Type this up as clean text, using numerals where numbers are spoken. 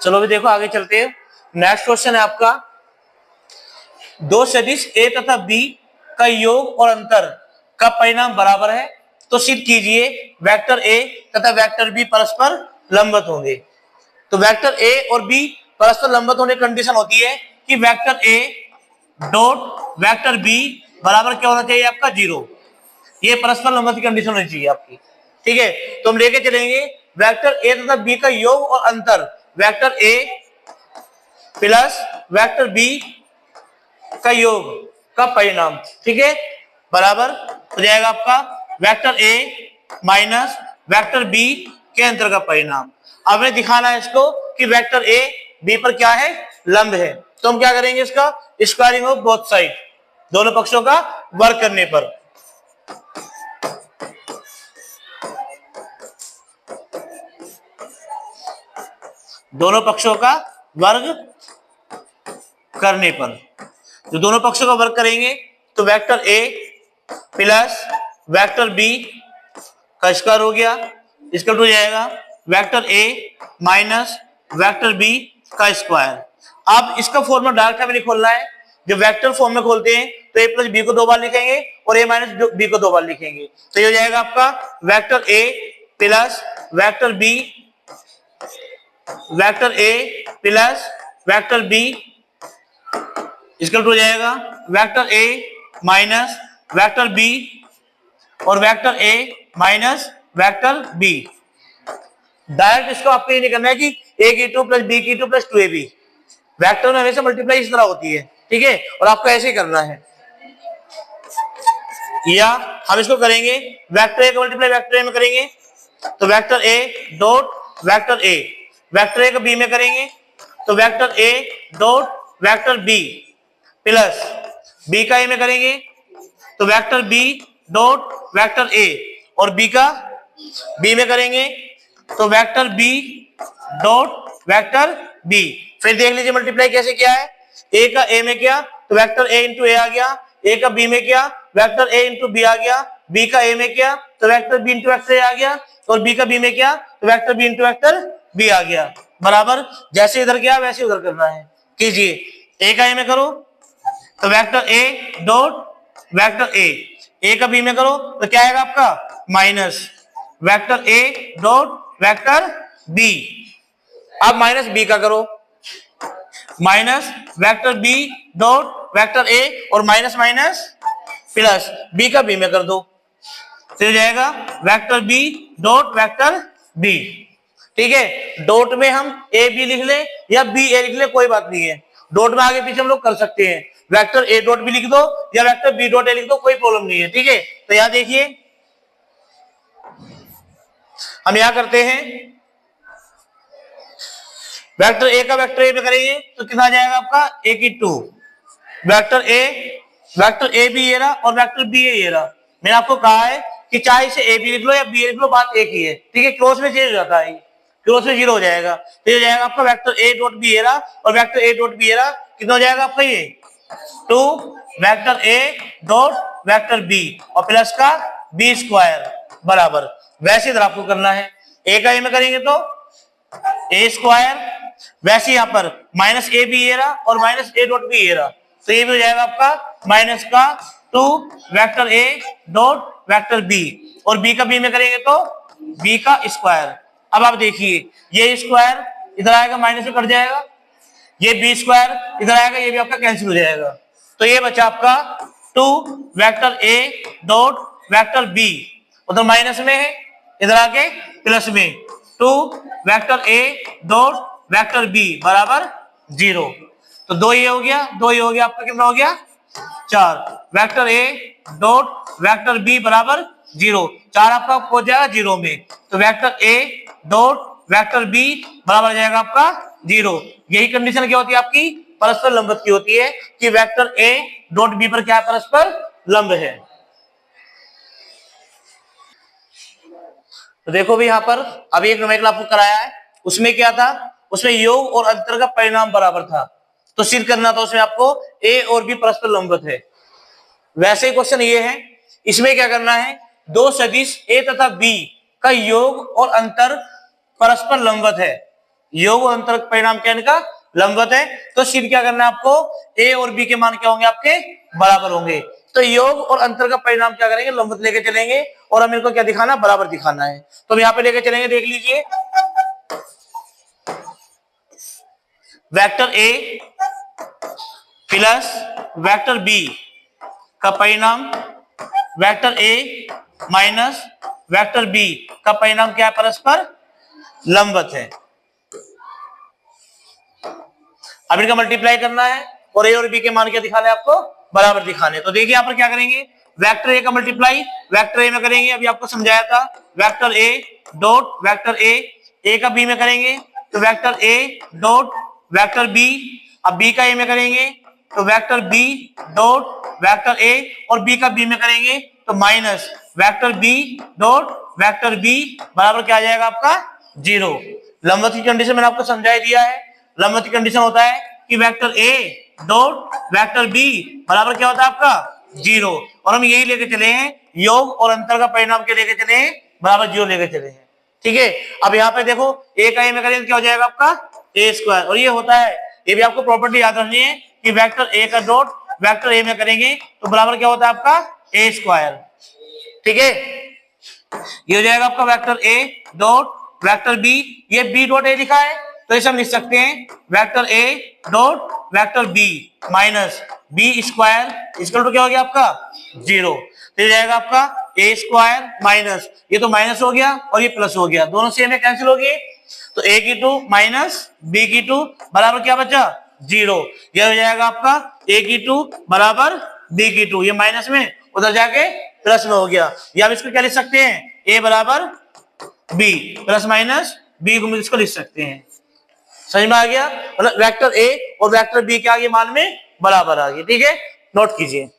चलो भी देखो आगे चलते हैं। नेक्स्ट क्वेश्चन है आपका, दो सदिश ए तथा बी का योग और अंतर का परिणाम बराबर है तो सिद्ध कीजिए वेक्टर ए तथा वेक्टर बी परस्पर लंबवत होंगे। तो वेक्टर ए और बी परस्पर लंबवत होने की कंडीशन होती है कि वेक्टर ए डॉट वेक्टर बी बराबर क्या होना चाहिए आपका 0। ये परस्पर लंबवत की कंडीशन होनी चाहिए आपकी। ठीक है, तो हम लेके चलेंगे वेक्टर ए तथा बी का योग और अंतर वेक्टर ए प्लस वेक्टर बी का योग का परिणाम, ठीक है, बराबर हो जाएगा आपका वेक्टर ए माइनस वेक्टर बी के अंतर का परिणाम। अब हमें दिखाना है इसको कि वेक्टर ए बी पर क्या है, लंब है। तो हम क्या करेंगे, इसका स्क्वायरिंग ऑफ बोथ साइड, दोनों पक्षों का वर्ग करने पर। दोनों पक्षों का वर्ग करने पर, जो दोनों पक्षों का वर्ग करेंगे तो वेक्टर ए प्लस वेक्टर बी का स्क्वायर हो गया, इसका टू जाएगा वेक्टर ए माइनस वेक्टर बी का स्क्वायर। अब इसका फॉर्मूला डायरेक्ट हमें नहीं खोलना है, जो वेक्टर फॉर्म में खोलते हैं तो ए प्लस बी को 2 बार लिखेंगे और ए माइनस बी को 2 बार लिखेंगे। तो ये हो जाएगा आपका वेक्टर ए प्लस वेक्टर बी, वेक्टर ए प्लस वेक्टर बी, इसका हो जाएगा वेक्टर ए माइनस वेक्टर बी और वेक्टर ए माइनस वेक्टर बी। डायरेक्ट इसको आपको ये नहीं करना है कि ए की 2 प्लस बी की 2 प्लस 2ab, वेक्टर में हमेशा मल्टीप्लाई इस तरह होती है, ठीक है, और आपको ऐसे ही करना है। या हम इसको करेंगे वेक्टर ए का मल्टीप्लाई वेक्टर ए में करेंगे तो vector A dot vector a, vector ए का बी में करेंगे तो वेक्टर ए dot vector b plus B का ए में करेंगे तो वेक्टर बी डॉट वेक्टर ए और बी का बी में करेंगे तो vector B dot vector b. फिर देख लीजिए मल्टीप्लाई कैसे किया है, ए का ए में किया तो वेक्टर ए इंटू ए आ गया, ए का बी में किया वेक्टर ए इंटू बी आ गया, बी का ए में किया तो vector B into vector A आ गया और बी का बी में किया तो vector B into vector B आ गया। बराबर जैसे इधर किया वैसे उधर करना है। कीजिए, ए का ए में करो तो वेक्टर ए डॉट वेक्टर ए का बी में करो तो क्या आएगा आपका माइनस वेक्टर ए डॉट वेक्टर बी। अब माइनस बी का करो, minus vector B dot vector ए और माइनस माइनस प्लस बी का बी में कर दो तो जाएगा vector B dot vector B. ठीक है, डॉट में हम ए बी लिख ले या बी ए लिख ले, कोई बात नहीं है, डॉट में आगे पीछे हम लोग कर सकते हैं, वेक्टर ए डॉट बी लिख दो या वेक्टर बी डॉट ए लिख दो, कोई प्रॉब्लम नहीं है। ठीक है, तो यहां देखिए हम यहां करते हैं वेक्टर ए का वेक्टर ए में करेंगे तो कितना आ जाएगा आपका ए की 2, वेक्टर ए भी ये रहा और वेक्टर बी ये रहा। मैंने आपको कहा है कि चाहे इसे ए बी लिख लो या बी लिख लो, बात एक ही है। ठीक है, क्रॉस में चेंज हो जाता है, क्रॉस में 0 हो जाएगा तो ये हो जाएगा आपका वेक्टर ए डॉट बी ये रहा और वेक्टर ए डॉट बी ये रहा, कितना हो जाएगा आपका ये 2 वेक्टर ए डॉट वेक्टर बी और प्लस का बी स्क्वायर बराबर। वैसे इधर आपको करना है, ए का ए में करेंगे तो ए स्क्वायर, वैसे यहां पर माइनस ए बी ये रहा और माइनस ए डॉट बी ये रहा तो ये भी हो जाएगा आपका माइनस का 2 वेक्टर ए डॉट वेक्टर बी और बी का बी में करेंगे तो बी का स्क्वायर। अब आप देखिए ये स्क्वायर इधर आएगा माइनस में कट जाएगा, ये बी स्क्वायर इधर आएगा, ये भी आपका कैंसिल हो जाएगा तो ये बचा आपका 2 वेक्टर ए डॉट वेक्टर बी, उधर माइनस में है इधर आके प्लस में 2 वेक्टर ए डॉट वेक्टर बी बराबर 0। तो 2 ये हो गया, 2 ये हो गया, आपका कितना हो गया 4 वेक्टर ए डॉट वेक्टर बी बराबर 0, 4 आपका पहुंच जाएगा 0 में तो वेक्टर ए डॉट वेक्टर बी बराबर जाएगा आपका 0। यही कंडीशन क्या होती है आपकी, परस्पर लंबवत की होती है कि वेक्टर ए डॉट बी पर क्या परस्पर लंब है। तो देखो भी यहां पर अभी एक न्यूमेरिकल आपको कराया है, उसमें क्या था, उसमें योग और अंतर का परिणाम बराबर था तो सिद्ध करना था उसमें आपको ए और बी परस्पर लंबवत है। वैसे ही क्वेश्चन ये है, इसमें क्या करना है, दो सदिश ए तथा बी का योग और अंतर परस्पर लंबवत है, योग और अंतर का परिणाम क्या है इनका, लंबवत है। तो सीध क्या करना है आपको, ए और बी के मान क्या होंगे आपके, बराबर होंगे। तो योग और अंतर का परिणाम क्या करेंगे, लंबवत लेके चलेंगे और हम इनको क्या दिखाना, बराबर दिखाना है। तो हम यहाँ पे लेके चलेंगे, देख लीजिए वेक्टर ए प्लस वेक्टर बी का परिणाम वेक्टर ए माइनस वेक्टर बी का परिणाम क्या है, परस्पर लंबवत है। अब इनका मल्टीप्लाई करना है और ए और बी के मान क्या दिखाने आपको, बराबर दिखाने। तो देखिए यहाँ पर क्या करेंगे, वेक्टर ए का मल्टीप्लाई वेक्टर ए में करेंगे, अभी आपको समझाया था, वेक्टर ए डॉट वेक्टर ए का बी में करेंगे तो वेक्टर ए डॉट वेक्टर बी, अब बी का ए में करेंगे तो वेक्टर बी डॉट वेक्टर ए और बी का बी में करेंगे तो minus vector B dot vector B बराबर क्या आ जाएगा आपका, 0। लंबवत की कंडीशन मैंने आपको समझा दिया है। लंबवत की कंडीशन होता है कि वेक्टर ए डॉट वेक्टर बी बराबर क्या होता है आपका, 0। और हम यही लेके चले हैं, योग और अंतर का परिणाम क्या लेके चले हैं, बराबर 0 लेके चले हैं। ठीक है, अब यहाँ पे देखो ए का ए में करेंगे क्या हो जाएगा आपका, ए स्क्वायर। और ये होता है, ये भी आपको प्रॉपर्टी याद रखनी है कि वेक्टर ए का डॉट वेक्टर ए में करेंगे तो बराबर क्या होता है आपका, ए स्क्वायर। ठीक है, ये हो जाएगा आपका वेक्टर ए डॉट वेक्टर बी, ये बी डॉट ए लिखा है तो इसे हम लिख सकते हैं vector A dot vector B minus B square equal to क्या हो गया आपका, 0। तो ये जाएगा आपका ए स्क्वायर माइनस, ये तो माइनस हो गया और ये प्लस हो गया, दोनों सेम है, कैंसिल हो गए। तो ए की 2 माइनस बी की 2 बराबर क्या बचा, 0। यह हो जाएगा आपका ए की 2 बराबर बी की 2, ये माइनस में उधर जाके प्लस में हो गया। या आप इसको क्या लिख सकते हैं, ए बराबर बी प्लस माइनस बी को इसको लिख सकते हैं। समझ में आ गया, मतलब वेक्टर ए और वेक्टर बी के आगे मान में बराबर आ गया। ठीक है, नोट कीजिए।